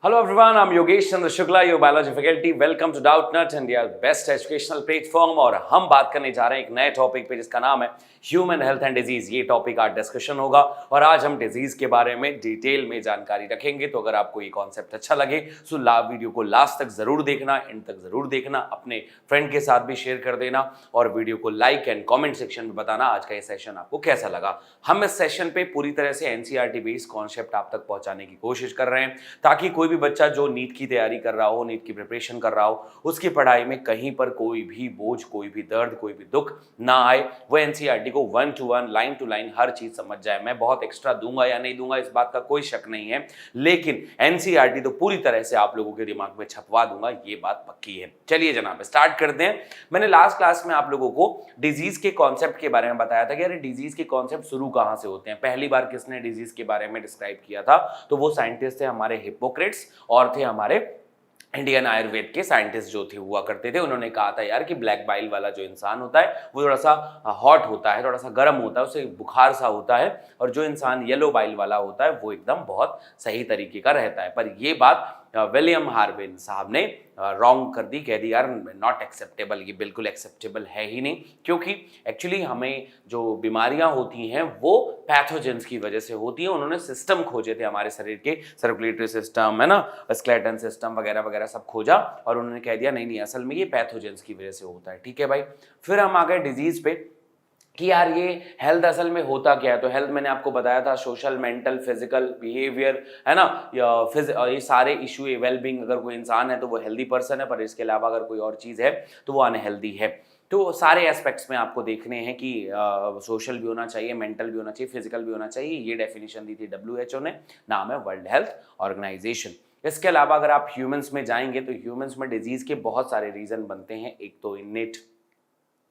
Hello everyone, I'm Yogesh Chandra Shukla, your biology faculty. Welcome to Doubtnut, India's best educational platform। और हम बात करने जा रहे हैं एक नए टॉपिक पे जिसका नाम है ह्यूमन हेल्थ एंड डिजीज। ये टॉपिक आज डिस्कशन होगा और आज हम डिजीज के बारे में डिटेल में जानकारी रखेंगे। तो अगर आपको ये कॉन्सेप्ट अच्छा लगे तो वीडियो को लास्ट तक जरूर देखना, एंड तक जरूर देखना, अपने फ्रेंड के साथ भी शेयर कर देना और वीडियो को लाइक एंड कॉमेंट सेक्शन में बताना आज का ये सेशन आपको कैसा लगा। हम इस सेशन पे पूरी तरह से एनसीईआरटी बेस्ड कॉन्सेप्ट आप तक पहुंचाने की कोशिश कर रहे हैं ताकि कोई भी बच्चा जो नीट की तैयारी कर रहा हो, नीट की प्रिपरेशन कर रहा हो, उसकी पढ़ाई में कहीं पर कोई भी बोझ, कोई भी दर्द, कोई भी दुख ना आए। वो एनसीईआरटी को 1 to 1 लाइन टू लाइन हर चीज समझ जाए। मैं बहुत एक्स्ट्रा दूंगा या नहीं दूंगा इस बात का कोई शक नहीं है, लेकिन एनसीईआरटी तो पूरी तरह से आप लोगों के दिमाग में छपवा दूंगा, ये बात पक्की है। चलिए जनाब स्टार्ट करते हैं। मैंने लास्ट क्लास में आप लोगों को डिजीज के कॉन्सेप्ट के बारे में बताया था कि अरे डिजीज के कॉन्सेप्ट शुरू कहां से होते हैं। पहली बार किसने डिजीज के बारे में डिस्क्राइब किया था? तो वो साइंटिस्ट थे हमारे हिप्पोक्रेट्स और थे हमारे इंडियन आयुर्वेद के साइंटिस्ट जो थे हुआ करते थे। उन्होंने कहा था यार कि ब्लैक बाइल वाला जो इंसान होता है वो थोड़ा सा हॉट होता है, थोड़ा सा गर्म होता है, उसे बुखार सा होता है, और जो इंसान येलो बाइल वाला होता है वो एकदम बहुत सही तरीके का रहता है। पर ये बात विलियम हार्विन साहब ने रॉन्ग कर दी, कह दी यार नॉट एक्सेप्टेबल, ये बिल्कुल एक्सेप्टेबल है ही नहीं, क्योंकि एक्चुअली हमें जो बीमारियां होती हैं वो पैथोजेंस की वजह से होती हैं। उन्होंने सिस्टम खोजे थे हमारे शरीर के, सर्कुलेटरी सिस्टम है ना, स्केलेटन सिस्टम वगैरह वगैरह सब खोजा, और उन्होंने कह दिया नहीं नहीं असल में ये पैथोजेंस की वजह से होता है। ठीक है भाई। फिर हम आ गए डिजीज पे कि यार ये हेल्थ असल में होता क्या है। तो हेल्थ मैंने आपको बताया था सोशल, मेंटल, फिजिकल, बिहेवियर है ना, ये सारे इशू, वेलबींग। अगर कोई इंसान है तो वो हेल्दी पर्सन है, पर इसके अलावा अगर कोई और चीज़ है तो वो अनहेल्दी है। तो सारे एस्पेक्ट्स में आपको देखने हैं कि सोशल भी होना चाहिए, मेंटल भी होना चाहिए, फिजिकल भी होना चाहिए। ये डेफिनेशन दी थी WHO ने, नाम है वर्ल्ड हेल्थ ऑर्गेनाइजेशन। इसके अलावा अगर आप ह्यूमंस में जाएंगे तो ह्यूमंस में डिजीज के बहुत सारे रीजन बनते हैं। एक तो इनेट,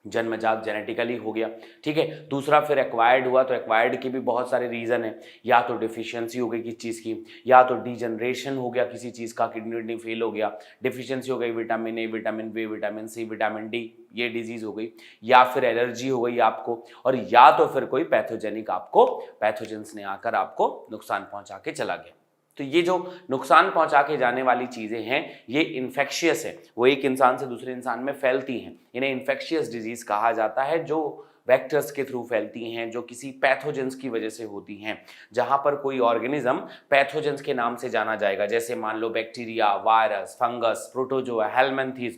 जन्मजात, जेनेटिकली हो गया, ठीक है। दूसरा फिर एक्वायर्ड हुआ, तो एक्वायर्ड के भी बहुत सारे रीजन है। या तो डिफिशियंसी हो गई किसी चीज़ की, या तो डीजनरेशन हो गया किसी चीज़ का, किडनी फेल हो गया, डिफिशियंसी हो गई vitamin A, vitamin B, vitamin C, vitamin D, ये डिजीज हो गई, या फिर एलर्जी हो गई आपको, और या तो फिर कोई पैथोजेनिक आपको, पैथोजेंस ने आकर आपको नुकसान पहुंचा के चला गया। तो ये जो नुकसान पहुंचा के जाने वाली चीजें हैं ये इन्फेक्शियस है, वो एक इंसान से दूसरे इंसान में फैलती हैं। इन्हें इन्फेक्शियस डिजीज कहा जाता है, जो वेक्टर्स के थ्रू फैलती हैं, जो किसी पैथोजेंस की वजह से होती हैं। जहां पर कोई ऑर्गेनिज्म पैथोजेंस के नाम से जाना जाएगा, जैसे मान लो बैक्टीरिया, वायरस, फंगस, प्रोटोजोआ, हेलमिंथेस,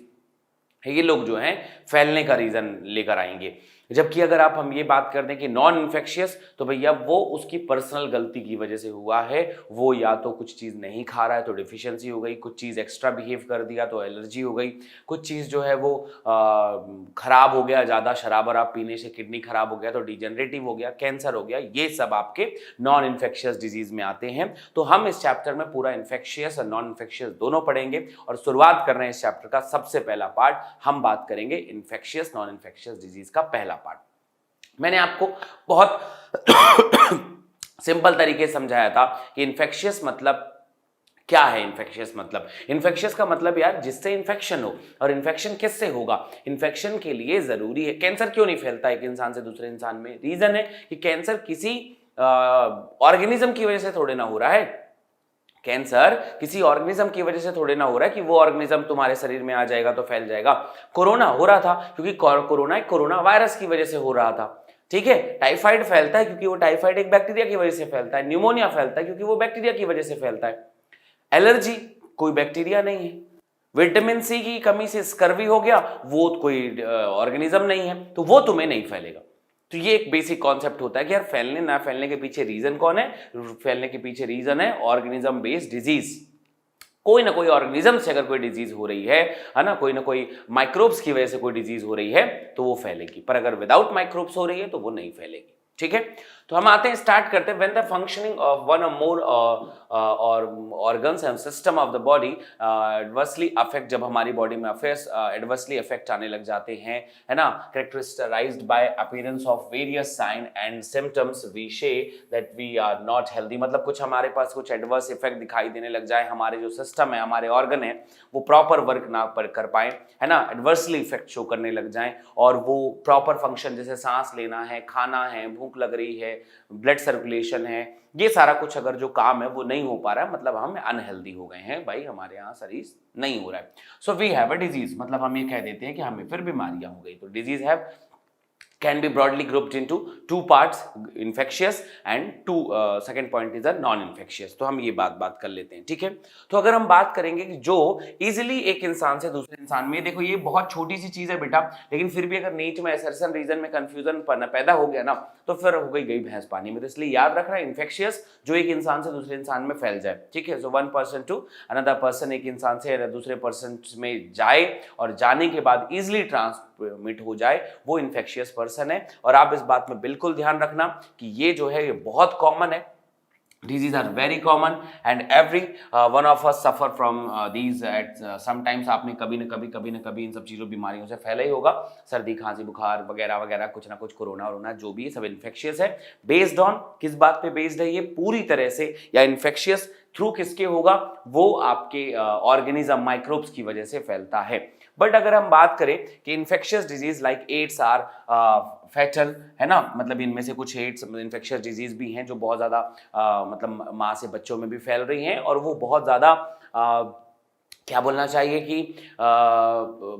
ये लोग जो हैं फैलने का रीजन लेकर आएंगे। जबकि अगर आप हम ये बात कर दें कि नॉन इन्फेक्शियस, तो भैया वो उसकी पर्सनल गलती की वजह से हुआ है। वो या तो कुछ चीज़ नहीं खा रहा है तो डिफिशियंसी हो गई, कुछ चीज़ एक्स्ट्रा बिहेव कर दिया तो एलर्जी हो गई, कुछ चीज़ जो है वो खराब हो गया, ज़्यादा शराब वराब पीने से किडनी खराब हो गया तो डिजेनरेटिव हो गया, कैंसर हो गया। ये सब आपके नॉन इन्फेक्शियस डिजीज में आते हैं। तो हम इस चैप्टर में पूरा इन्फेक्शियस और नॉन इन्फेक्शियस दोनों पढ़ेंगे, और शुरुआत कर रहे हैं इस चैप्टर का सबसे पहला पार्ट। हम बात करेंगे इन्फेक्शियस नॉन इन्फेक्शियस डिजीज का पहला पार्ट। मैंने आपको बहुत सिंपल तरीके से समझाया था कि इन्फेक्शियस मतलब क्या है। इन्फेक्शियस मतलब, इन्फेक्शियस का मतलब यार जिससे इन्फेक्शन हो, और इन्फेक्शन किससे होगा? इन्फेक्शन के लिए जरूरी है, कैंसर क्यों नहीं फैलता एक इंसान से दूसरे इंसान में? रीजन है कि कैंसर किसी ऑर्गेनिज्म की वजह से थोड़े ना हो रहा है। कैंसर किसी ऑर्गेनिज्म की वजह से थोड़े ना हो रहा है कि वो ऑर्गेनिज्म तुम्हारे शरीर में आ जाएगा तो फैल जाएगा। कोरोना हो रहा था क्योंकि कोरोना वायरस की वजह से हो रहा था, ठीक है। टाइफाइड फैलता है क्योंकि वो टाइफाइड एक बैक्टीरिया की वजह से फैलता है। न्यूमोनिया फैलता है क्योंकि वो बैक्टीरिया की वजह से फैलता है। एलर्जी कोई बैक्टीरिया नहीं है। विटामिन सी की कमी से स्कर्वी हो गया, वो कोई ऑर्गेनिज्म नहीं है, तो वो तुम्हें नहीं फैलेगा। तो ये एक बेसिक कॉन्सेप्ट होता है कि यार फैलने ना फैलने के पीछे रीजन कौन है? फैलने के पीछे रीजन है ऑर्गेनिज्म बेस्ड डिजीज। कोई ना कोई ऑर्गेनिज्म से अगर कोई डिजीज हो रही है ना, कोई ना कोई माइक्रोब्स की वजह से कोई डिजीज हो रही है तो वो फैलेगी, पर अगर विदाउट माइक्रोब्स हो रही है तो वो नहीं फैलेगी, ठीक है। तो हम आते हैं, स्टार्ट करते हैं। When the functioning of one और मोर और organs and system of the body adversely affect, जब हमारी बॉडी में अफेयर्स एडवर्सली अफेक्ट आने लग जाते हैं, है ना, characterised by appearance of various sign and symptoms, we say that we are not healthy. मतलब कुछ हमारे पास कुछ एडवर्स इफेक्ट दिखाई देने लग जाए, हमारे जो सिस्टम है, हमारे ऑर्गन है, वो प्रॉपर वर्क ना कर पाए, है ना, एडवर्सली इफेक्ट शो करने लग जाए, और वो प्रॉपर फंक्शन, जैसे सांस लेना है, खाना है, भूख लग रही है, ब्लड सर्कुलेशन है, ये सारा कुछ अगर जो काम है वो नहीं हो पा रहा है, मतलब हम अनहेल्दी हो गए हैं भाई, हमारे यहाँ शरीर नहीं हो रहा है। So we have a disease, मतलब हम ये कह देते हैं कि हमें फिर बीमारियां हो गई। तो disease have can be broadly grouped into two parts, infectious and two second point is a non infectious। तो हम ये बात कर लेते हैं, ठीक है। तो अगर हम बात करेंगे कि जो इजीली एक इंसान से दूसरे इंसान में, देखो ये बहुत छोटी सी चीज है बेटा, लेकिन फिर भी अगर नीट में असर्शन रीजन में कंफ्यूजन पैदा हो गया ना, तो फिर हो गई भैंस पानी में। तो इसलिए याद रखना, इन्फेक्शियस जो एक इंसान से दूसरे इंसान में फैल जाए, ठीक है। So one person to another person, एक इंसान से दूसरे पर्सन में जाए और जाने के बाद इजिली ट्रांसमिट हो जाए, वो इन्फेक्शियस पर्सन है। और आप इस बात में बिल्कुल ध्यान रखना कि ये जो है ये बहुत कॉमन है, diseases are very common and every one of us suffer from these at sometimes। आपने कभी न कभी इन सब चीज़ों बीमारियों से फैला ही होगा, सर्दी खांसी बुखार वगैरह वगैरह, कुछ ना कुछ कोरोना वोरोना जो भी है सब इन्फेक्शियस है। बेस्ड ऑन किस बात पे बेस्ड है ये पूरी तरह से, या इन्फेक्शियस थ्रू किसके होगा, वो आपके ऑर्गेनिज्म माइक्रोब्स की वजह से फैलता है। बट अगर हम बात करें कि infectious disease like AIDS are fatal, है ना, मतलब इनमें से कुछ एड्स इन्फेक्शियस डिजीज भी हैं जो बहुत ज़्यादा मतलब माँ से बच्चों में भी फैल रही हैं, और वो बहुत ज़्यादा क्या बोलना चाहिए कि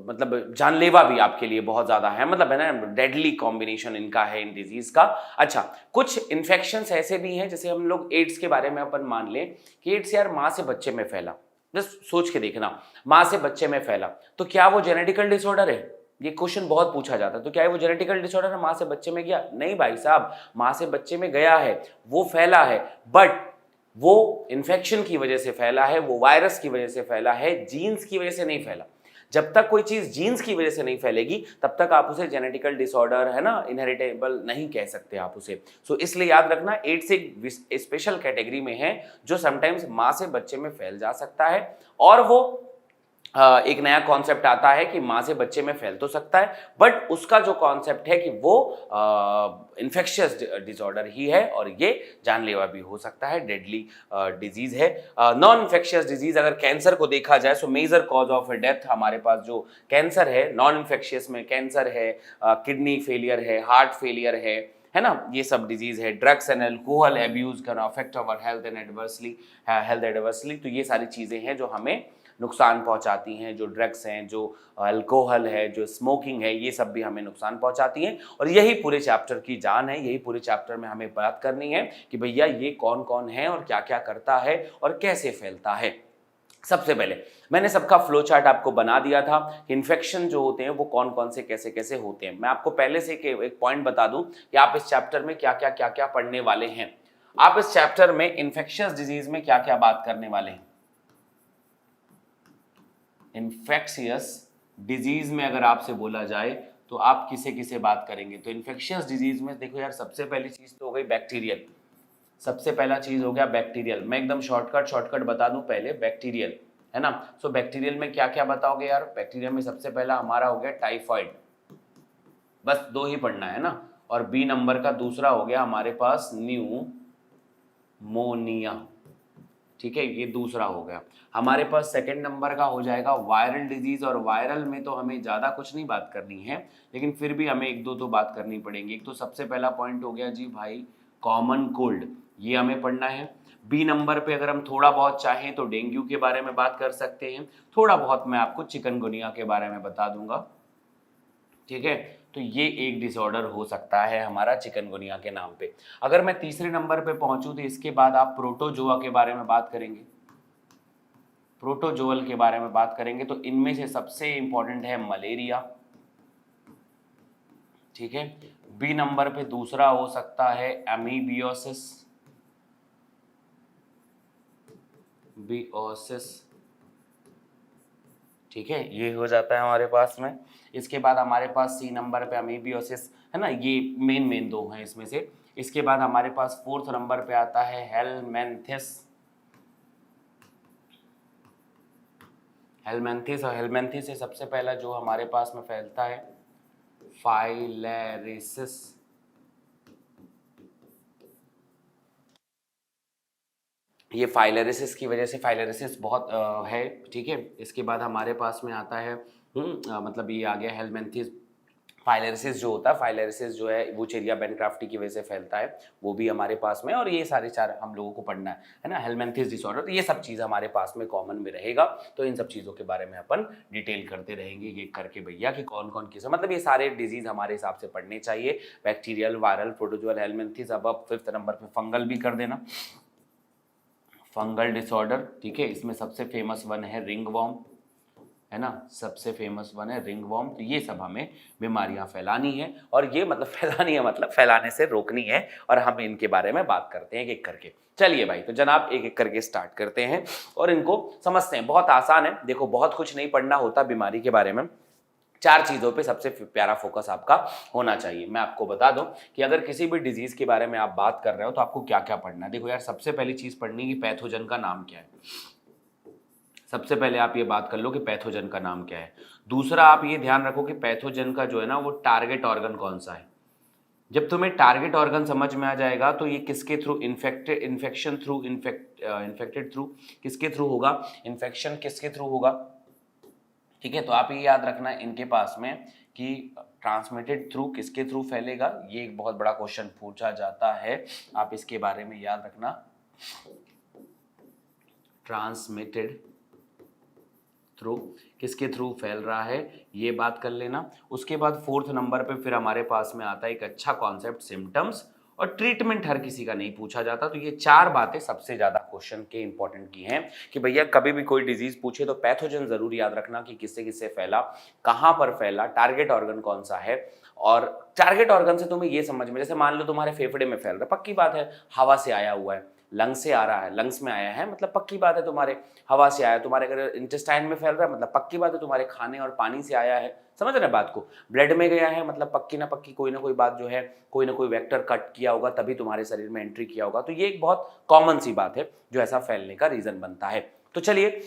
मतलब जानलेवा भी आपके लिए बहुत ज़्यादा है, मतलब है ना, डेडली कॉम्बिनेशन इनका है इन डिजीज़ का। अच्छा, कुछ इन्फेक्शंस ऐसे भी हैं, जैसे हम लोग एड्स के बारे में अपन मान लें कि एड्स यार माँ से बच्चे में फैला, जस्ट सोच के देखना, माँ से बच्चे में फैला, तो क्या वो जेनेटिकल डिसऑर्डर है? ये क्वेश्चन बहुत पूछा जाता है। तो क्या है वो जेनेटिकल डिसऑर्डर है, माँ से बच्चे में गया? नहीं भाई साहब, माँ से बच्चे में गया है, वो फैला है, बट वो इन्फेक्शन की वजह से फैला है, वो वायरस की वजह से फैला है, जीन्स की वजह से नहीं फैला। जब तक कोई चीज जीन्स की वजह से नहीं फैलेगी तब तक आप उसे जेनेटिकल डिसऑर्डर, है ना, इनहेरिटेबल नहीं कह सकते आप उसे। सो इसलिए याद रखना, एड्स एक स्पेशल कैटेगरी में है जो समटाइम्स माँ से बच्चे में फैल जा सकता है, और वो एक नया कॉन्सेप्ट आता है कि माँ से बच्चे में फैल तो सकता है, बट उसका जो कॉन्सेप्ट है कि वो इन्फेक्शियस डिसऑर्डर ही है, और ये जानलेवा भी हो सकता है, डेडली डिजीज है। नॉन इन्फेक्शियस डिजीज अगर कैंसर को देखा जाए, so major cause of death हमारे पास जो कैंसर है, नॉन इन्फेक्शियस में कैंसर है, किडनी फेलियर है, हार्ट फेलियर है ना, ये सब डिजीज है। Drugs and alcohol abuse can affect our health and adversely. तो ये सारी चीजें हैं जो हमें नुकसान पहुंचाती हैं, जो ड्रग्स हैं, जो अल्कोहल है, जो स्मोकिंग है, ये सब भी हमें नुकसान पहुंचाती हैं। और यही पूरे चैप्टर की जान है, यही पूरे चैप्टर में हमें बात करनी है कि भैया ये कौन कौन है और क्या क्या करता है और कैसे फैलता है। सबसे पहले मैंने सबका फ्लो चार्ट आपको बना दिया था कि इन्फेक्शन जो होते हैं वो कौन कौन से कैसे कैसे होते हैं। मैं आपको पहले से एक पॉइंट बता दूं कि आप इस चैप्टर में क्या क्या पढ़ने वाले हैं। आप इस चैप्टर में इन्फेक्शियस डिजीज में क्या क्या बात करने वाले हैं। इन्फेक्शियस डिजीज में अगर आपसे बोला जाए तो आप किसे किसे बात करेंगे। तो इन्फेक्शियस डिजीज में देखो यार, सबसे पहली चीज तो हो गई बैक्टीरियल, सबसे पहला चीज हो गया बैक्टीरियल। मैं एकदम शॉर्टकट बता दूं, पहले बैक्टीरियल, है ना। सो बैक्टीरियल में क्या क्या बताओगे यार। बैक्टीरिया में सबसे पहला हमारा हो गया टाइफाइड, बस दो ही पढ़ना है ना। और बी नंबर का दूसरा हो गया हमारे पास न्यूमोनिया, ठीक है, ये दूसरा हो गया। हमारे पास सेकंड नंबर का हो जाएगा वायरल डिजीज, और वायरल में तो हमें ज़्यादा कुछ नहीं बात करनी है, लेकिन फिर भी हमें एक दो तो बात करनी पड़ेगी। एक तो सबसे पहला पॉइंट हो गया जी भाई कॉमन कोल्ड, ये हमें पढ़ना है। बी नंबर पे अगर हम थोड़ा बहुत चाहें तो डेंगू के बारे में बात कर सकते हैं, थोड़ा बहुत मैं आपको चिकनगुनिया के बारे में बता दूंगा, ठीक है। तो ये एक डिसऑर्डर हो सकता है हमारा चिकनगुनिया के नाम पे। अगर मैं तीसरे नंबर पे पहुंचूं तो इसके बाद आप प्रोटोजोआ के बारे में बात करेंगे, प्रोटोजोअल के बारे में बात करेंगे। तो इनमें से सबसे इंपॉर्टेंट है मलेरिया, ठीक है। बी नंबर पे दूसरा हो सकता है एमीबियोसिस, ठीक है, ये हो जाता है हमारे पास में। इसके बाद हमारे पास सी नंबर पे अमीबियोसिस, है ना, ये मेन दो हैं इसमें से। इसके बाद हमारे पास फोर्थ नंबर पे आता है हेलमेंथिस, और हेलमेंथिस से सबसे पहला जो हमारे पास में फैलता है फाइलेरिसिस, ये फाइलेरिसिस की वजह से, फाइलेरिसिस बहुत है, ठीक है। इसके बाद हमारे पास में आता है मतलब ये आ गया हेलमेंथिस, फाइलेरिसिस जो होता है, फाइलेरिसिस जो है वो चेरिया बेनक्राफ्टी की वजह से फैलता है, वो भी हमारे पास में, और ये सारे चार हम लोगों को पढ़ना है ना। हेलमिंथिस डिसऑर्डर, तो ये सब चीज़ हमारे पास में कॉमन में रहेगा, तो इन सब चीज़ों के बारे में अपन डिटेल करते रहेंगे ये करके भैया कि कौन कौन किस, मतलब ये सारे डिजीज हमारे हिसाब से पढ़ने चाहिए, बैक्टीरियल, वायरल, प्रोटोजोअल, हेलमिंथिस। अब 5th नंबर पे फंगल भी कर देना, फंगल डिसऑर्डर, ठीक है। इसमें सबसे फेमस वन है रिंगवॉर्म, है ना, सबसे फेमस वन है रिंगवॉर्म। तो ये सब हमें बीमारियां फैलानी है, और ये मतलब फैलानी है मतलब फैलाने से रोकनी है, और हम इनके बारे में बात करते हैं एक एक करके। चलिए भाई, तो जनाब एक एक करके स्टार्ट करते हैं और इनको समझते हैं। बहुत आसान है, देखो बहुत कुछ नहीं पढ़ना होता बीमारी के बारे में, 4 चीज़ों पे सबसे प्यारा फोकस आपका होना चाहिए। मैं आपको बता दूं कि अगर किसी भी डिजीज के बारे में आप बात कर रहे हो तो आपको क्या क्या पढ़ना है। देखो यार, सबसे पहली चीज पढ़नी है कि पैथोजन का नाम क्या है। सबसे पहले आप ये बात कर लो कि पैथोजन का नाम क्या है। दूसरा, आप ये ध्यान रखो कि पैथोजन का जो है ना वो टारगेट ऑर्गन कौन सा है। जब तुम्हें टारगेट ऑर्गन समझ में आ जाएगा तो ये किसके थ्रू इन्फेक्टेड थ्रू किसके थ्रू होगा, इन्फेक्शन किसके थ्रू होगा, ठीक है। तो आप ये याद रखना इनके पास में कि ट्रांसमिटेड थ्रू किसके थ्रू फैलेगा, ये एक बहुत बड़ा क्वेश्चन पूछा जाता है, आप इसके बारे में याद रखना। ट्रांसमिटेड थ्रू किसके थ्रू फैल रहा है, ये बात कर लेना। उसके बाद 4th नंबर पे फिर हमारे पास में आता है एक अच्छा कॉन्सेप्ट, सिम्टम्स, और ट्रीटमेंट हर किसी का नहीं पूछा जाता। तो ये 4 बातें सबसे ज्यादा क्वेश्चन के इंपॉर्टेंट की हैं कि भैया कभी भी कोई डिजीज पूछे तो पैथोजन जरूर याद रखना कि किससे किससे फैला, कहां पर फैला, टारगेट ऑर्गन कौन सा है। और टारगेट ऑर्गन से तुम्हें ये समझ में, जैसे मान लो तुम्हारे फेफड़े में फैल रहा है, पक्की बात है हवा से आया हुआ है, लंग्स से आ रहा है, लंग्स में आया है मतलब पक्की बात है तुम्हारे हवा से आया, तुम्हारे अगर इंटेस्टाइन में फैल रहा है मतलब पक्की बात है तुम्हारे खाने और पानी से आया है, समझ रहे बात को। ब्लड में गया है मतलब पक्की ना पक्की कोई ना कोई बात जो है, कोई ना कोई वेक्टर कट किया होगा तभी तुम्हारे शरीर में एंट्री किया होगा। तो ये एक बहुत कॉमन सी बात है जो ऐसा फैलने का रीजन बनता है। तो चलिए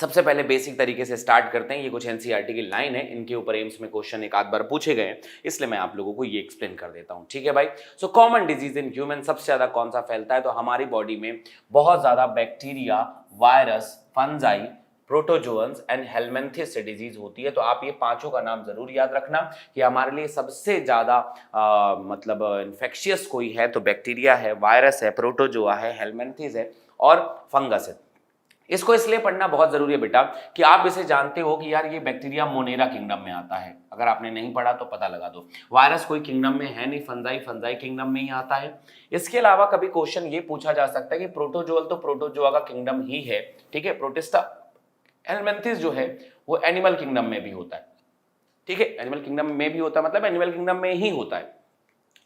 सबसे पहले बेसिक तरीके से स्टार्ट करते हैं। ये कुछ एनसीईआरटी की लाइन है, इनके ऊपर एम्स में क्वेश्चन एक आध बार पूछे गए हैं, इसलिए मैं आप लोगों को ये एक्सप्लेन कर देता हूं, ठीक है भाई। So common disease in human, सबसे ज्यादा कौन सा फैलता है, तो हमारी बॉडी में बहुत ज्यादा bacteria, virus, fungi, protozoans and helminths से डिजीज होती है। तो आप ये पांचों का नाम जरूर याद रखना कि हमारे लिए सबसे ज्यादा मतलब इन्फेक्शियस कोई है तो बैक्टीरिया है, वायरस है, प्रोटोजोआ है, हेलमिंथिस है और फंगस है। इसको इसलिए पढ़ना बहुत जरूरी है बेटा कि आप इसे जानते हो कि यार ये बैक्टीरिया मोनेरा किंगडम में आता है, अगर आपने नहीं पढ़ा तो पता लगा दो। वायरस कोई किंगडम में है नहीं, फंजाई किंगडम में ही आता है। इसके अलावा कभी क्वेश्चन ये पूछा जा सकता है कि प्रोटोजोअल तो प्रोटोजोआ का किंगडम ही है, ठीक है। प्रोटिस्टा हेलमिंथिस जो है वो एनिमल किंगडम में भी होता है, ठीक है, एनिमल किंगडम में भी होता है मतलब एनिमल किंगडम में ही होता है,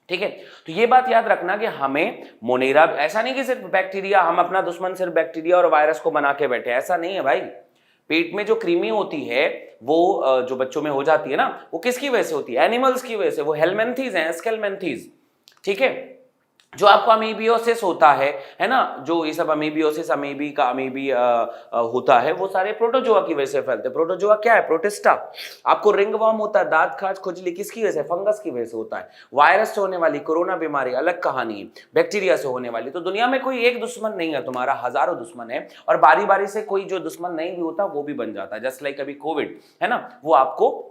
ठीक है। तो ये बात याद रखना कि हमें मोनेरा, ऐसा नहीं कि सिर्फ बैक्टीरिया, हम अपना दुश्मन सिर्फ बैक्टीरिया और वायरस को बना के बैठे, ऐसा नहीं है भाई। पेट में जो कृमि होती है वो जो बच्चों में हो जाती है ना, वो किसकी वजह से होती है, एनिमल्स की वजह से, वो हेलमिंथिस हैं, एस्केलमिंथिस, ठीक है। जो आपको अमीबियोसिस होता है ना, जो ये सब अमीबियोसिस, अमीबी का अमीबी होता है, वो सारे प्रोटोजोआ की वजह से फैलते हैं। प्रोटोजोआ क्या है, प्रोटिस्टा। आपको रिंगवर्म होता है, दांत खाज खुजली, किसकी वजह से, फंगस की वजह से होता है। वायरस से होने वाली कोरोना बीमारी अलग कहानी है, बैक्टीरिया से होने वाली। तो दुनिया में कोई एक दुश्मन नहीं है तुम्हारा, हजारों दुश्मन है, और बारी बारी से कोई जो दुश्मन नहीं भी होता वो भी बन जाता है। जस्ट लाइक अभी कोविड है ना, वो आपको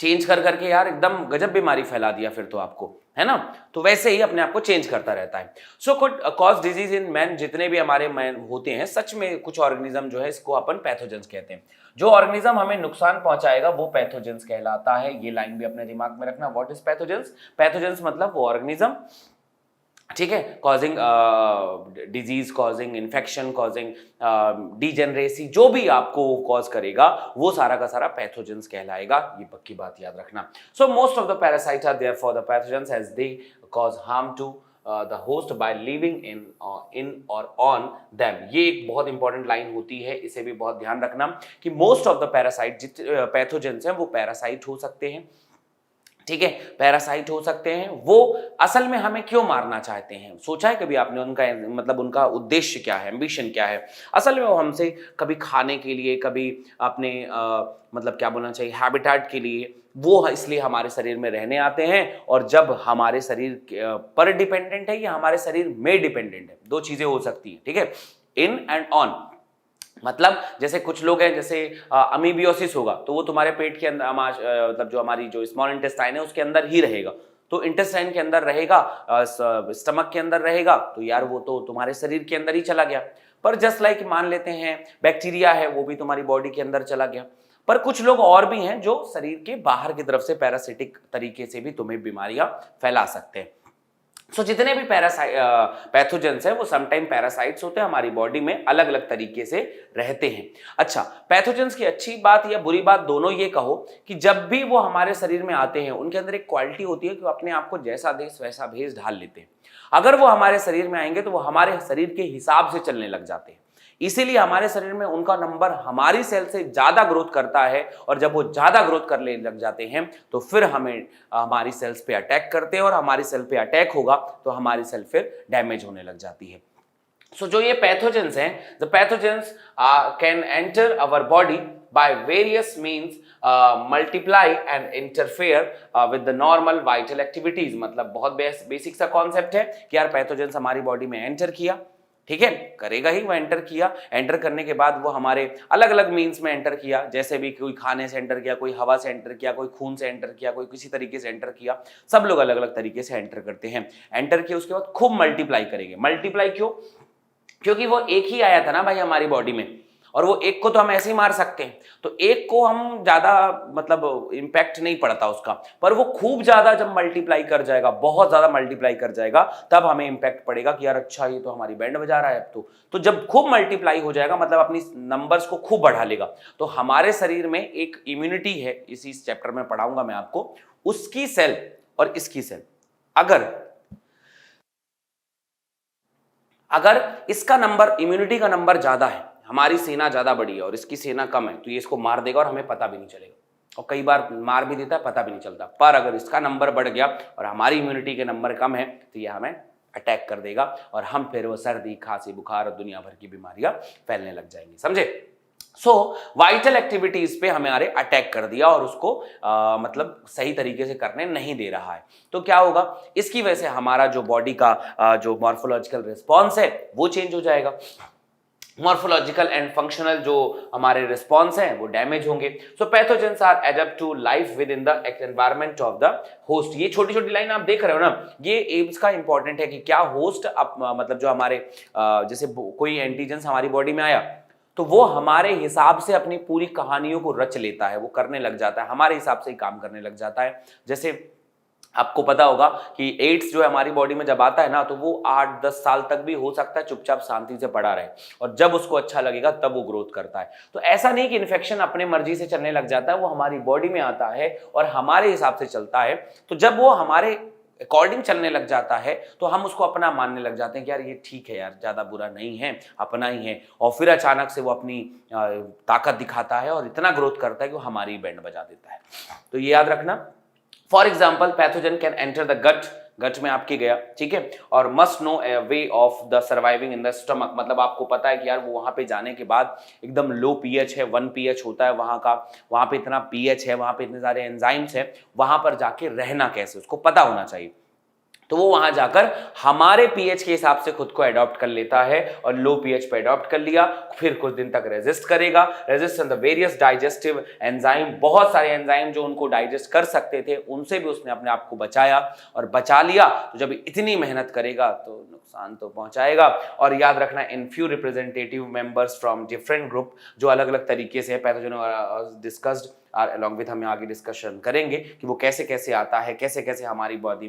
चेंज कर करके यार एकदम गजब बीमारी फैला दिया फिर तो आपको, है ना। तो वैसे ही अपने आप को चेंज करता रहता है। So could cause disease in man, जितने भी हमारे मैन होते हैं सच में कुछ ऑर्गेनिज्म जो है इसको अपन पैथोजेंस कहते हैं। जो ऑर्गेनिज्म हमें नुकसान पहुंचाएगा वो पैथोजेंस कहलाता है। ये लाइन भी अपने दिमाग में रखना, व्हाट इज पैथोजेंस। पैथोजेंस मतलब वो ऑर्गेनिज्म, ठीक है, causing disease, causing infection, causing degeneracy, जो भी आपको कॉज करेगा वो सारा का सारा पैथोजेंस कहलाएगा, ये पक्की बात याद रखना। So most of the parasite are there for the pathogens as they cause harm to the host by living in और ऑन देम। ये एक बहुत इंपॉर्टेंट लाइन होती है, इसे भी बहुत ध्यान रखना कि मोस्ट ऑफ द पैरासाइट जितने पैथोजेंस हैं वो पैरासाइट हो सकते हैं, ठीक है, पैरासाइट हो सकते हैं। वो असल में हमें क्यों मारना चाहते हैं, सोचा है कभी आपने उनका मतलब उनका उद्देश्य क्या है, एम्बिशन क्या है। असल में वो हमसे कभी खाने के लिए, कभी अपने मतलब क्या बोलना चाहिए, हैबिटेट के लिए, वो इसलिए हमारे शरीर में रहने आते हैं। और जब हमारे शरीर पर डिपेंडेंट है या हमारे शरीर में डिपेंडेंट है, दो चीजें हो सकती है, ठीक है, इन एंड ऑन। मतलब जैसे कुछ लोग हैं, जैसे अमीबियोसिस होगा तो वो तुम्हारे पेट के अंदर मतलब जो हमारी जो स्मॉल इंटेस्टाइन है उसके अंदर ही रहेगा, तो इंटेस्टाइन के अंदर रहेगा, स्टमक के अंदर रहेगा, तो यार वो तो तुम्हारे शरीर के अंदर ही चला गया। पर जस्ट लाइक मान लेते हैं बैक्टीरिया है, वो भी तुम्हारी बॉडी के अंदर चला गया। पर कुछ लोग और भी हैं जो शरीर के बाहर की तरफ से पैरासिटिक तरीके से भी तुम्हें बीमारियां फैला सकते हैं। जितने भी पैथोजेंस हैं वो समटाइम पैरासाइट्स होते हैं, हमारी बॉडी में अलग अलग तरीके से रहते हैं। अच्छा, पैथोजेंस की अच्छी बात या बुरी बात दोनों ये कहो कि जब भी वो हमारे शरीर में आते हैं उनके अंदर एक क्वालिटी होती है कि वो अपने आप को जैसा देश वैसा भेष ढाल लेते हैं। अगर वो हमारे शरीर में आएंगे तो वो हमारे शरीर के हिसाब से चलने लग जाते हैं, इसीलिए हमारे शरीर में उनका नंबर हमारी सेल से ज्यादा ग्रोथ करता है, और जब वो ज्यादा ग्रोथ करने लग जाते हैं तो फिर हमें हमारी सेल्स पे अटैक करते हैं, और हमारी सेल पे अटैक होगा तो हमारी सेल फिर डैमेज होने लग जाती है। जो ये पैथोजेंस हैं, the pathogens can enter our body by various means, multiply and interfere with the normal vital activities. मतलब बहुत बेसिक सा कॉन्सेप्ट है कि यार पैथोजेंस हमारी बॉडी में एंटर किया, ठीक है, करेगा ही, वो एंटर किया, एंटर करने के बाद वो हमारे अलग अलग मीन्स में एंटर किया, जैसे भी कोई खाने से एंटर किया, कोई हवा से एंटर किया, कोई खून से एंटर किया, कोई किसी तरीके से एंटर किया, सब लोग अलग अलग तरीके से एंटर करते हैं। एंटर किया उसके बाद खूब मल्टीप्लाई करेंगे। मल्टीप्लाई क्यों? क्योंकि वो एक ही आया था ना भाई हमारी बॉडी में, और वो एक को तो हम ऐसे ही मार सकते हैं, तो एक को हम ज्यादा मतलब इंपैक्ट नहीं पड़ता उसका, पर वो खूब ज्यादा जब मल्टीप्लाई कर जाएगा, बहुत ज्यादा मल्टीप्लाई कर जाएगा, तब हमें इंपैक्ट पड़ेगा कि यार अच्छा ये तो हमारी बैंड बजा रहा है अब तो जब खूब मल्टीप्लाई हो जाएगा मतलब अपनी नंबर्स को खूब बढ़ा लेगा। तो हमारे शरीर में एक इम्यूनिटी है, इसी चैप्टर में पढ़ाऊंगा मैं आपको, उसकी सेल और इसकी सेल, अगर इसका नंबर, इम्यूनिटी का नंबर ज्यादा है, हमारी सेना ज्यादा बड़ी है और इसकी सेना कम है, तो ये इसको मार देगा और हमें पता भी नहीं चलेगा, और कई बार मार भी देता है, पता भी नहीं चलता। पर अगर इसका नंबर बढ़ गया और हमारी इम्यूनिटी के नंबर कम है तो ये हमें अटैक कर देगा, और हम फिर वो सर्दी, खांसी, बुखार और दुनिया भर की बीमारियां फैलने लग जाएंगी। समझे? वाइटल एक्टिविटीज पे हमारे अटैक कर दिया और उसको मतलब सही तरीके से करने नहीं दे रहा है, तो क्या होगा? इसकी वजह से हमारा जो बॉडी का जो मॉर्फोलॉजिकल रिस्पॉन्स है वो चेंज हो जाएगा। मॉर्फोलॉजिकल एंड फंक्शनल जो हमारे रिस्पॉन्स हैं वो डैमेज होंगे। Pathogens are adapt to life within the environment of the host. ये छोटी छोटी लाइन आप देख रहे हो ना, ये एम्स का इंपॉर्टेंट है कि क्या होस्ट मतलब जो हमारे जैसे कोई एंटीजेंस हमारी बॉडी में आया तो वो हमारे हिसाब से अपनी पूरी कहानियों को रच लेता है, वो करने लग जाता है, हमारे हिसाब से ही काम करने लग जाता है। जैसे आपको पता होगा कि एड्स जो है हमारी बॉडी में जब आता है ना, तो वो 8-10 साल तक भी हो सकता है चुपचाप शांति से पड़ा रहे, और जब उसको अच्छा लगेगा तब वो ग्रोथ करता है। तो ऐसा नहीं कि इन्फेक्शन अपने मर्जी से चलने लग जाता है, वो हमारी बॉडी में आता है और हमारे हिसाब से चलता है। तो जब वो हमारे अकॉर्डिंग चलने लग जाता है तो हम उसको अपना मानने लग जाते हैं कि यार ये ठीक है, यार ज्यादा बुरा नहीं है, अपना ही है, और फिर अचानक से वो अपनी ताकत दिखाता है और इतना ग्रोथ करता है कि वो हमारी बैंड बजा देता है। तो ये याद रखना। For example, pathogen can enter the gut में आपके गया, ठीक है, और must know a way of the surviving in the stomach. मतलब आपको पता है कि यार वो वहां पे जाने के बाद एकदम लो पीएच है, 1 पीएच होता है वहां का, वहां पे इतना पीएच है, वहां पे इतने सारे एंजाइम्स है, वहां पर जाके रहना कैसे उसको पता होना चाहिए। तो वो वहां जाकर हमारे पीएच के हिसाब से खुद को अडॉप्ट कर लेता है, और लो पीएच पे अडॉप्ट कर लिया, फिर कुछ दिन तक रेजिस्ट करेगा। Resistance the various digestive enzyme, बहुत सारे एंजाइम जो उनको डाइजेस्ट कर सकते थे उनसे भी उसने अपने आप को बचाया और बचा लिया। तो जब इतनी मेहनत करेगा तो नुकसान तो पहुंचाएगा। और याद रखना, in few representative members from different group, जो अलग अलग तरीके से पैथोजन डिस्कस्ड अलॉन्ग विथ, हम आगे डिस्कशन करेंगे कि वो कैसे कैसे आता है, कैसे कैसे हमारे बॉडी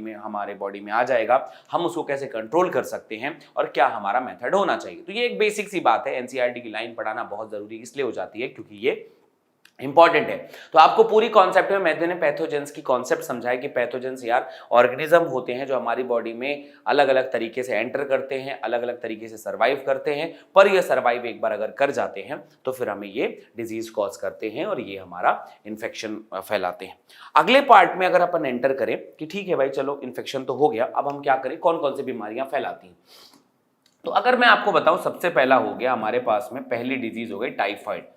में आ जाएगा, हम उसको कैसे कंट्रोल कर सकते हैं और क्या हमारा मेथड होना चाहिए। तो ये एक बेसिक सी बात है, एनसीईआरटी की लाइन पढ़ाना बहुत जरूरी इसलिए हो जाती है क्योंकि ये इंपॉर्टेंट है। तो आपको पूरी कॉन्सेप्ट में मैंने पैथोजेंस की कॉन्सेप्ट समझाया कि पैथोजेंस यार ऑर्गेनिज्म होते हैं जो हमारी बॉडी में अलग अलग तरीके से एंटर करते हैं, अलग अलग तरीके से सर्वाइव करते हैं, पर ये सर्वाइव एक बार अगर कर जाते हैं तो फिर हमें ये डिजीज कॉज करते हैं और ये हमारा इन्फेक्शन फैलाते हैं। अगले पार्ट में अगर अपन एंटर करें कि ठीक है भाई चलो इन्फेक्शन तो हो गया, अब हम क्या करें, कौन कौन सी बीमारियां फैलाती हैं। तो अगर मैं आपको बताऊं, सबसे पहला हो गया हमारे पास में, पहली डिजीज हो गई टाइफाइड।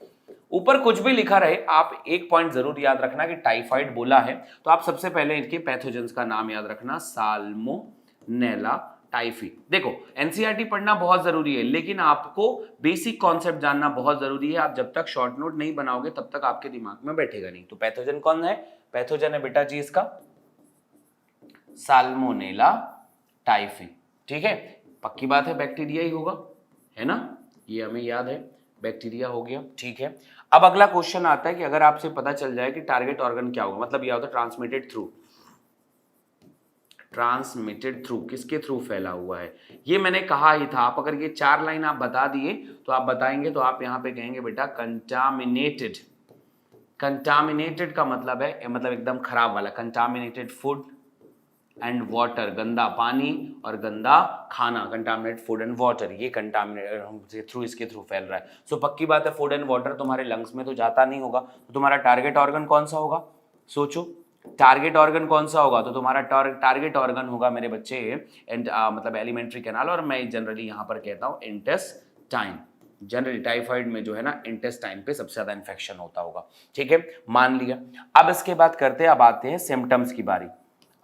ऊपर कुछ भी लिखा रहे, आप एक पॉइंट जरूर याद रखना कि टाइफाइड बोला है तो आप सबसे पहले इनके पैथोजेंस का नाम याद रखना, साल्मोनेला टाइफी। देखो एनसीईआरटी पढ़ना बहुत जरूरी है, लेकिन आपको बेसिक कॉन्सेप्ट जानना बहुत जरूरी है। आप जब तक शॉर्ट नोट नहीं बनाओगे तब तक आपके दिमाग में बैठेगा नहीं। तो पैथोजन कौन है? पैथोजन है बेटा जी इसका साल्मोनेला टाइफी। ठीक है, पक्की बात है बैक्टीरिया ही होगा, है ना, ये हमें याद है, बैक्टीरिया हो गया। ठीक है, अब अगला क्वेश्चन आता है कि अगर आपसे पता चल जाए कि टारगेट ऑर्गन क्या होगा, मतलब यह होता है ट्रांसमिटेड थ्रू। ट्रांसमिटेड थ्रू किसके थ्रू फैला हुआ है, ये मैंने कहा ही था। आप अगर ये 4 लाइन आप बता दिए तो आप बताएंगे तो आप यहां पे कहेंगे बेटा कंटामिनेटेड। कंटामिनेटेड का मतलब है मतलब एकदम खराब वाला, कंटामिनेटेड फूड एंड वाटर, गंदा पानी और गंदा खाना, कंटामिनेट फूड एंड वाटर, ये कंटामिनेट थ्रू इसके थ्रू फैल रहा है। सो पक्की बात है फूड एंड वाटर तुम्हारे लंग्स में तो जाता नहीं होगा, तो तुम्हारा टारगेट ऑर्गन कौन सा होगा? सोचो टारगेट ऑर्गन कौन सा होगा? तो तुम्हारा टारगेट ऑर्गन होगा मेरे बच्चे मतलब एलिमेंट्री कैनाल, और मैं जनरली यहाँ पर कहता हूँ इंटेस्टाइन। जनरली टाइफाइड में जो है ना इंटेस्टाइन पे सबसे ज्यादा इन्फेक्शन होता होगा। ठीक है, मान लिया। अब इसके बाद करते अब आते हैं सिम्टम्स की बारी।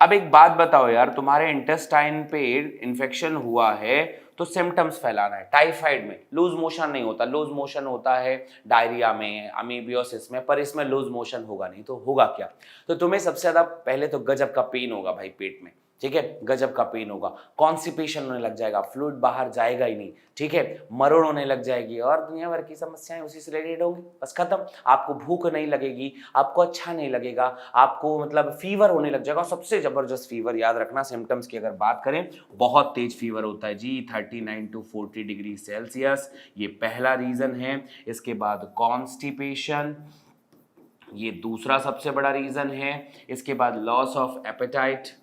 अब एक बात बताओ यार, तुम्हारे इंटेस्टाइन पे इन्फेक्शन हुआ है तो सिम्टम्स फैलाना है। टाइफाइड में लूज मोशन नहीं होता, लूज मोशन होता है डायरिया में, अमीबियोसिस में, पर इसमें लूज मोशन होगा नहीं। तो होगा क्या? तो तुम्हें सबसे ज्यादा पहले तो गजब का पेन होगा भाई पेट में। ठीक है, गजब का पेन होगा, कॉन्स्टिपेशन होने लग जाएगा, फ्लूइड बाहर जाएगा ही नहीं। ठीक है, मरोड़ होने लग जाएगी और दुनिया भर की समस्याएं उसी से रिलेटेड होंगी, बस खत्म। आपको भूख नहीं लगेगी, आपको अच्छा नहीं लगेगा, आपको मतलब फीवर होने लग जाएगा, सबसे जबरदस्त फीवर। याद रखना सिम्टम्स की अगर बात करें, बहुत तेज फीवर होता है जी, 39 to 40 डिग्री सेल्सियस, ये पहला रीजन है। इसके बाद कॉन्स्टिपेशन, ये दूसरा सबसे बड़ा रीजन है। इसके बाद लॉस ऑफ एपेटाइट।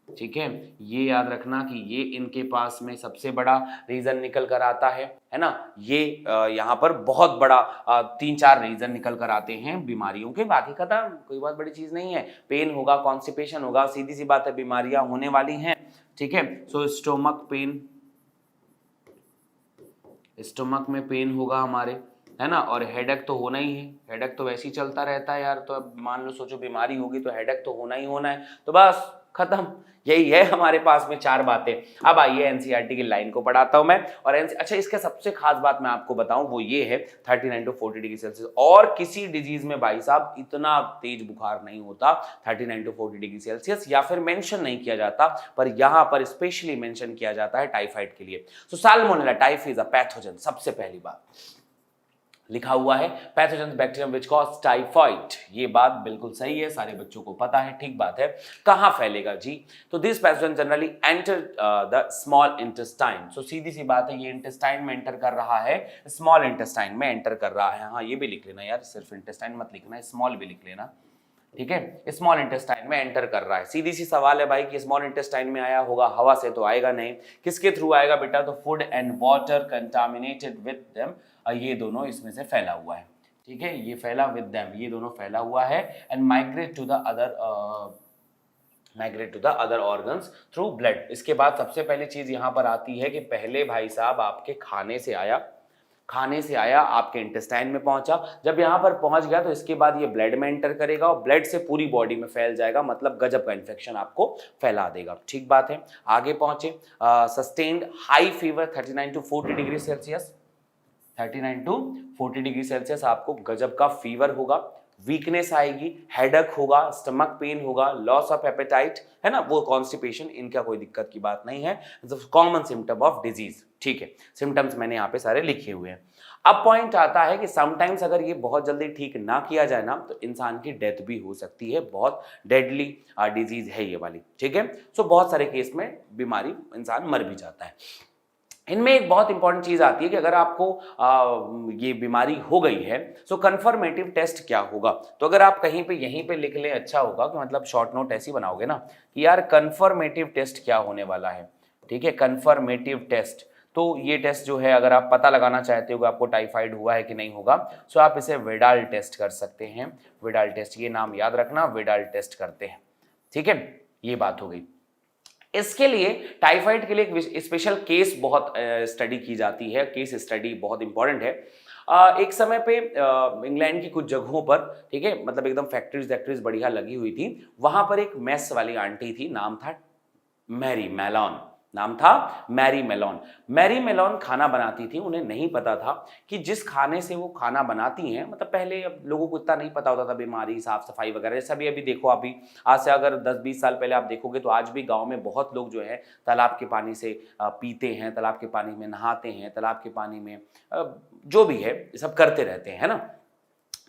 ठीक है, ये याद रखना कि ये इनके पास में सबसे बड़ा रीजन निकल कर आता है ना। ये यहाँ पर बहुत बड़ा 3-4 रीजन निकल कर आते हैं बीमारियों के, बाकी खत्म, कोई बहुत बड़ी चीज नहीं है। पेन होगा, कॉन्स्टिपेशन होगा, सीधी सी बात है बीमारियां होने वाली हैं। ठीक है, सो स्टोमक पेन, स्टोमक में पेन होगा हमारे, है ना, और हेडेक तो होना ही है। हेडेक तो वैसे ही चलता रहता है यार, तो अब मान लो सोचो बीमारी होगी तो हेडेक तो होना ही होना है, तो बस खत्म। यही है हमारे पास में 4 बातें। अब आइए एनसीईआरटी की लाइन को पढ़ाता हूं मैं। और अच्छा, इसका सबसे खास बात मैं आपको बताऊं वो ये है 39 to 40 डिग्री सेल्सियस। और किसी डिजीज में भाई साहब इतना तेज बुखार नहीं होता 39 to 40 डिग्री सेल्सियस, या फिर मेंशन नहीं किया जाता, पर यहां पर स्पेशली मेंशन किया जाता है टाइफाइड के लिए। So salmonella typhi is a pathogen, सबसे पहली बात लिखा हुआ है, pathogen bacterium which cause typhoid. ये बात बिल्कुल सही है, सारे बच्चों को पता है, ठीक बात है। कहां फैलेगा जी? तो this pathogen generally enter the small intestine. So सीधी सी बात है, ये इंटेस्टाइन में एंटर कर रहा है, स्मॉल इंटेस्टाइन में एंटर कर रहा है। हाँ, ये भी लिख लेना यार, सिर्फ इंटेस्टाइन मत लिखना, स्मॉल भी लिख लेना। ठीक है, स्मॉल इंटेस्टाइन में एंटर कर रहा है। सीधी सी सवाल है भाई कि स्मॉल इंटेस्टाइन में आया होगा, हवा से तो आएगा नहीं, किसके थ्रू आएगा बेटा? तो food and water contaminated with them, ये दोनों इसमें से फैला हुआ है। ठीक है, ये फैला विद देम, ये दोनों फैला हुआ है, and migrate to the other organs through blood. इसके बाद सबसे पहली चीज यहां पर आती है कि पहले भाई साहब आपके खाने से आया, आपके इंटेस्टाइन में पहुंचा, जब यहां पर पहुंच गया तो इसके बाद ये ब्लड में एंटर करेगा और ब्लड से पूरी बॉडी में फैल जाएगा, मतलब गजब का इन्फेक्शन आपको फैला देगा। ठीक बात है, आगे पहुंचे, sustained high fever 39 to 40 degree Celsius, 39 to 40 degree Celsius आपको गजब का फीवर होगा, वीकनेस आएगी, हेडेक होगा, स्टमक पेन होगा, लॉस ऑफ एपेटाइट, है ना, वो कॉन्स्टिपेशन, इनका कोई दिक्कत की बात नहीं है, कॉमन सिम्टम ऑफ डिजीज। ठीक है, सिम्टम्स मैंने यहाँ पे सारे लिखे हुए हैं। अब पॉइंट आता है कि समटाइम्स अगर ये बहुत जल्दी ठीक ना किया जाए ना तो इंसान की डेथ भी हो सकती है, बहुत डेडली डिजीज है ये वाली। ठीक है, सो बहुत सारे केस में बीमारी इंसान मर भी जाता है। इनमें एक बहुत इंपॉर्टेंट चीज आती है कि अगर आपको ये बीमारी हो गई है सो कन्फर्मेटिव टेस्ट क्या होगा। तो अगर आप कहीं पे यहीं पे लिख लें, अच्छा होगा कि मतलब शॉर्ट नोट ऐसी बनाओगे ना कि यार कन्फर्मेटिव टेस्ट क्या होने वाला है। ठीक है, कन्फर्मेटिव टेस्ट, तो ये टेस्ट जो है अगर आप पता लगाना चाहते हो कि आपको टाइफाइड हुआ है कि नहीं होगा, सो आप इसे विडाल टेस्ट कर सकते हैं। विडाल टेस्ट, ये नाम याद रखना, विडाल टेस्ट करते हैं। ठीक है, ये बात हो गई। इसके लिए टाइफाइड के लिए एक स्पेशल केस बहुत स्टडी की जाती है, केस स्टडी बहुत इंपॉर्टेंट है। एक समय पे इंग्लैंड की कुछ जगहों पर, ठीक है, मतलब एकदम फैक्ट्रीज बढ़िया लगी हुई थी, वहां पर एक मेस वाली आंटी थी, नाम था मैरी मैलॉन, नाम था मैरी मेलोन। मैरी मेलोन खाना बनाती थी, उन्हें नहीं पता था कि जिस खाने से वो खाना बनाती हैं, मतलब पहले अब लोगों को इतना नहीं पता होता था बीमारी, साफ सफाई वगैरह, जैसा भी अभी देखो, अभी आज से अगर 10-20 साल पहले आप देखोगे तो आज भी गांव में बहुत लोग जो है तालाब के पानी से पीते हैं, तालाब के पानी में नहाते हैं, तालाब के पानी में जो भी है सब करते रहते हैं, है ना,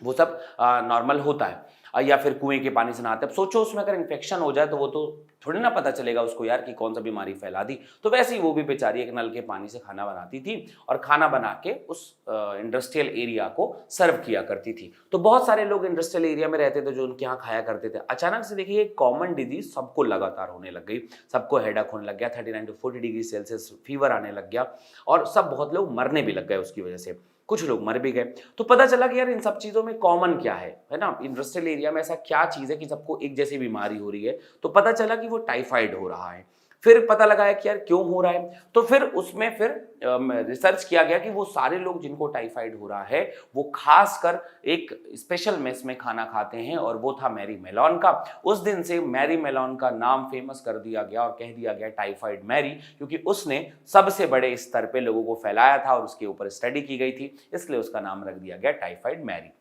वो सब नॉर्मल होता है। या फिर कुएं के पानी से नहाते हैं। अब सोचो उसमें अगर इन्फेक्शन हो जाए तो वो तो थोड़ी ना पता चलेगा उसको यार कि कौन सा बीमारी फैला दी। तो वैसे ही वो भी बेचारी एक नल के पानी से खाना बनाती थी और खाना बना के उस इंडस्ट्रियल एरिया को सर्व किया करती थी। तो बहुत सारे लोग इंडस्ट्रियल एरिया में रहते थे जो उनके यहाँ खाया करते थे। अचानक से देखिए एक कॉमन डिजीज सबको लगातार होने लग गई, सबको हेडेक होने लग गया, 39 to 40 डिग्री सेल्सियस फीवर आने लग गया और सब बहुत लोग मरने भी लग गए उसकी वजह से, कुछ लोग मर भी गए। तो पता चला कि यार इन सब चीजों में कॉमन क्या है ना, इंडस्ट्रियल एरिया में ऐसा क्या चीज है कि सबको एक जैसी बीमारी हो रही है। तो पता चला कि वो टाइफाइड हो रहा है। फिर पता लगाया कि यार क्यों हो रहा है, तो फिर उसमें फिर रिसर्च किया गया कि वो सारे लोग जिनको टाइफाइड हो रहा है वो खासकर एक स्पेशल मेस में खाना खाते हैं और वो था मैरी मेलोन का। उस दिन से मैरी मेलोन का नाम फेमस कर दिया गया और कह दिया गया टाइफाइड मैरी, क्योंकि उसने सबसे बड़े स्तर पे लोगों को फैलाया था और उसके ऊपर स्टडी की गई थी, इसलिए उसका नाम रख दिया गया टाइफाइड मैरी।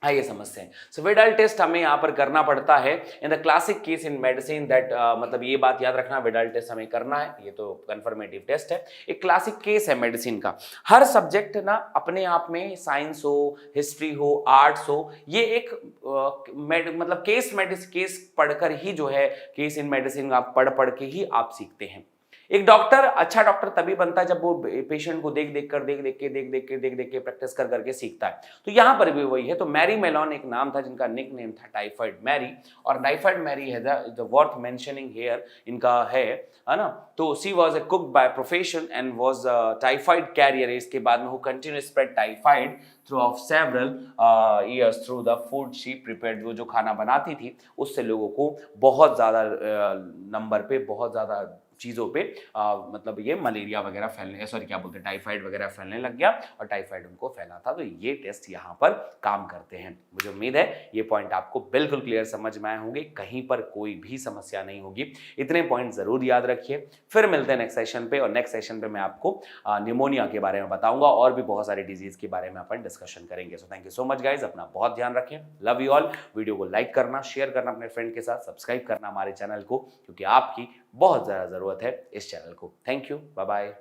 आइए समझते हैं। सो विडाल टेस्ट हमें यहाँ पर करना पड़ता है in the classic case in medicine that, मतलब ये बात याद रखना, विडाल टेस्ट हमें करना है, ये तो कंफर्मेटिव टेस्ट है, एक क्लासिक केस है मेडिसिन का। हर सब्जेक्ट ना अपने आप में, साइंस हो, हिस्ट्री हो, आर्ट्स हो, ये एक मतलब केस पढ़कर ही जो है, केस इन मेडिसिन आप पढ़ के ही आप सीखते हैं। एक डॉक्टर अच्छा डॉक्टर तभी बनता है जब वो पेशेंट को देख देख के प्रैक्टिस कर करके सीखता है। तो यहाँ पर भी वही है। तो मैरी मेलोन एक नाम था जिनका निक नेम था टाइफाइड मैरी, और टाइफाइड मैरी है द वर्थ मेंशनिंग हियर, इनका है ना। तो she was a cook by profession and was typhoid carrier. इसके बाद में वो continue spread typhoid through of several years through the food she prepared. वो जो खाना बनाती थी उससे लोगों को बहुत ज्यादा नंबर पे, बहुत ज्यादा चीज़ों पे मतलब ये मलेरिया वगैरह फैलने, सॉरी क्या बोलते हैं, टाइफाइड वगैरह फैलने लग गया और टाइफाइड उनको फैला था। तो ये टेस्ट यहाँ पर काम करते हैं। मुझे उम्मीद है ये पॉइंट आपको बिल्कुल क्लियर समझ में आए होंगे, कहीं पर कोई भी समस्या नहीं होगी। इतने पॉइंट जरूर याद रखिए। फिर मिलते हैं नेक्स्ट सेशन पे, और नेक्स्ट सेशन पे मैं आपको निमोनिया के बारे में बताऊंगा और भी बहुत सारे डिजीज के बारे में अपन डिस्कशन करेंगे। So thank you so much guys, अपना बहुत ध्यान रखें। Love you all. वीडियो को लाइक करना, शेयर करना अपने फ्रेंड के साथ, सब्सक्राइब करना हमारे चैनल को, क्योंकि आपकी बहुत ज़्यादा ज़रूरत है इस चैनल को। Thank you, bye bye.